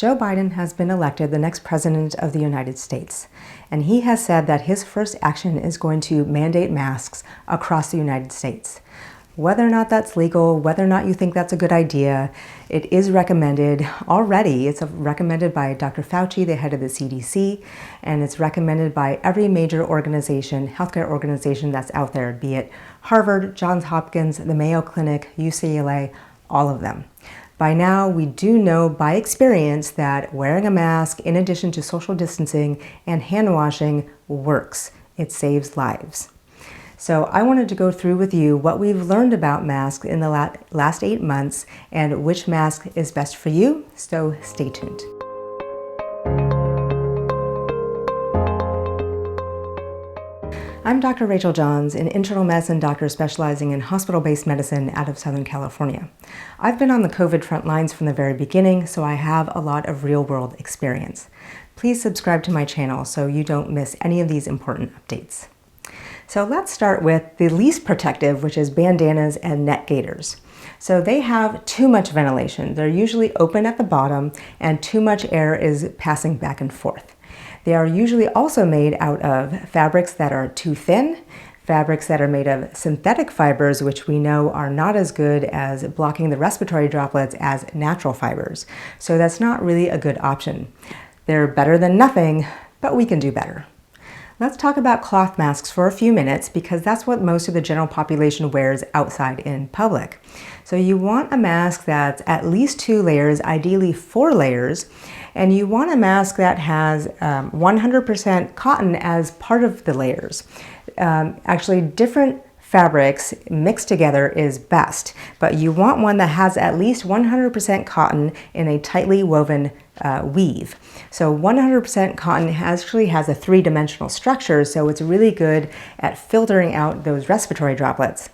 Joe Biden has been elected the next president of the United States, and he has said that his first action is going to mandate masks across the United States. Whether or not that's legal, whether or not you think that's a good idea, it is recommended already. It's recommended by Dr. Fauci, the head of the CDC, and it's recommended by every major organization, healthcare organization that's out there, be it Harvard, Johns Hopkins, the Mayo Clinic, UCLA, all of them. By now, we do know by experience that wearing a mask, in addition to social distancing and hand washing, works. It saves lives. So I wanted to go through with you what we've learned about masks in the last 8 months and which mask is best for you, so stay tuned. I'm Dr. Rachel Johns, an internal medicine doctor specializing in hospital-based medicine out of Southern California. I've been on the COVID front lines from the very beginning, so I have a lot of real-world experience. Please subscribe to my channel so you don't miss any of these important updates. So let's start with the least protective, which is bandanas and neck gaiters. So they have too much ventilation. They're usually open at the bottom and too much air is passing back and forth. They are usually also made out of fabrics that are too thin, fabrics that are made of synthetic fibers, which we know are not as good as blocking the respiratory droplets as natural fibers. So that's not really a good option. They're better than nothing, but we can do better. Let's talk about cloth masks for a few minutes because that's what most of the general population wears outside in public. So you want a mask that's at least 2 layers, ideally 4 layers, and you want a mask that has 100% cotton as part of the layers. Actually, different fabrics mixed together is best, but you want one that has at least 100% cotton in a tightly woven weave. So 100% cotton actually has a 3-dimensional structure, so it's really good at filtering out those respiratory droplets.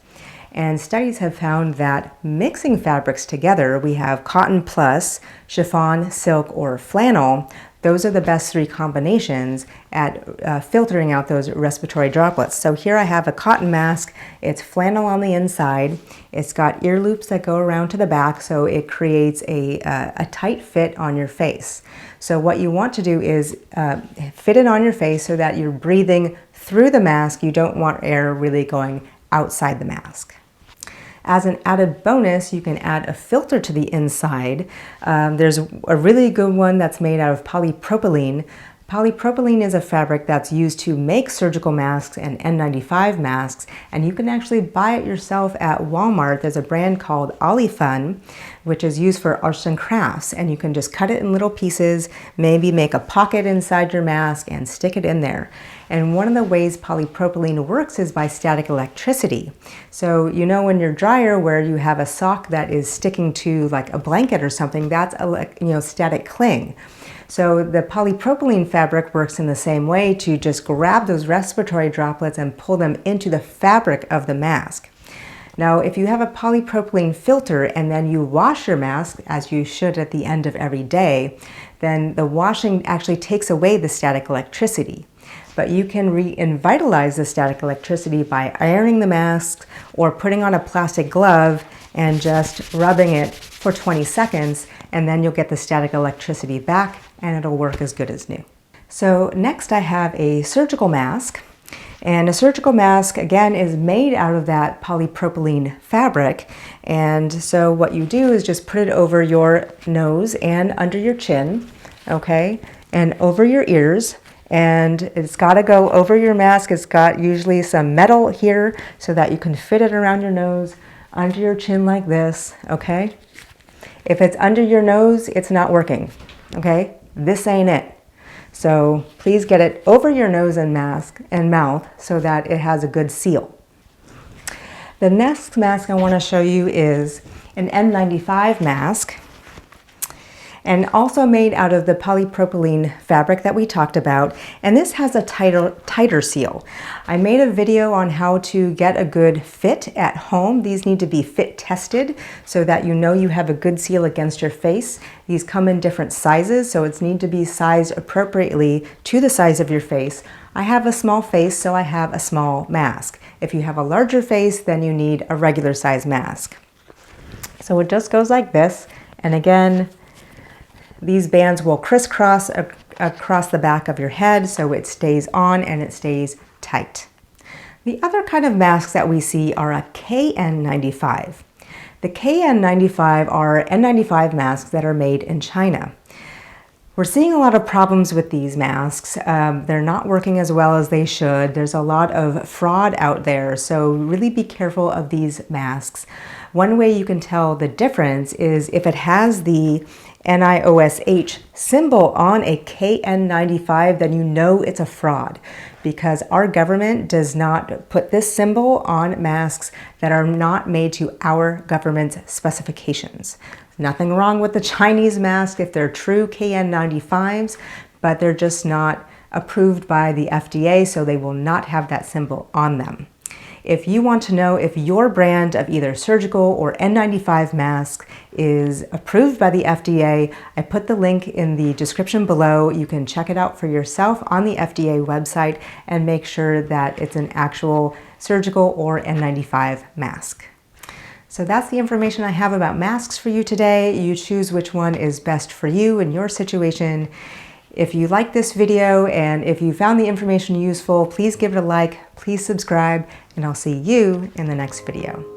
And studies have found that mixing fabrics together, we have cotton plus, chiffon, silk, or flannel. Those are the best 3 combinations at filtering out those respiratory droplets. So here I have a cotton mask. It's flannel on the inside. It's got ear loops that go around to the back, so it creates a tight fit on your face. So what you want to do is fit it on your face so that you're breathing through the mask. You don't want air really going outside the mask. As an added bonus, you can add a filter to the inside. There's a really good one that's made out of polypropylene. Polypropylene is a fabric that's used to make surgical masks and N95 masks, and you can actually buy it yourself at Walmart. There's a brand called Olifun, which is used for arts and crafts, and you can just cut it in little pieces, maybe make a pocket inside your mask and stick it in there. And one of the ways polypropylene works is by static electricity. So you know in your dryer where you have a sock that is sticking to like a blanket or something, that's a static cling. So the polypropylene fabric works in the same way to just grab those respiratory droplets and pull them into the fabric of the mask. Now, if you have a polypropylene filter and then you wash your mask, as you should at the end of every day, then the washing actually takes away the static electricity. But you can revitalize the static electricity by ironing the mask or putting on a plastic glove and just rubbing it for 20 seconds, and then you'll get the static electricity back and it'll work as good as new. So next I have a surgical mask. And a surgical mask, again, is made out of that polypropylene fabric. And so what you do is just put it over your nose and under your chin, okay, and over your ears. And it's got to go over your mask. It's got usually some metal here so that you can fit it around your nose, under your chin like this, okay? If it's under your nose, it's not working, okay? This ain't it. So please get it over your nose and mouth so that it has a good seal. The next mask I want to show you is an N95 mask, and also made out of the polypropylene fabric that we talked about. And this has a tighter seal. I made a video on how to get a good fit at home. These need to be fit tested so that you know you have a good seal against your face. These come in different sizes, so it's need to be sized appropriately to the size of your face. I have a small face, so I have a small mask. If you have a larger face, then you need a regular size mask. So it just goes like this. And again, These bands will crisscross across the back of your head so it stays on and it stays tight. The other kind of masks that we see are a KN95. The KN95 are N95 masks that are made in China. We're seeing a lot of problems with these masks. They're not working as well as they should. There's a lot of fraud out there, so really be careful of these masks. One way you can tell the difference is if it has the NIOSH symbol on a KN95, then you know it's a fraud, because our government does not put this symbol on masks that are not made to our government's specifications. Nothing wrong with the Chinese mask if they're true KN95s, but they're just not approved by the FDA, so they will not have that symbol on them. If you want to know if your brand of either surgical or N95 mask is approved by the FDA, I put the link in the description below. You can check it out for yourself on the FDA website and make sure that it's an actual surgical or N95 mask. So that's the information I have about masks for you today. You choose which one is best for you in your situation. If you like this video and if you found the information useful, please give it a like, please subscribe, and I'll see you in the next video.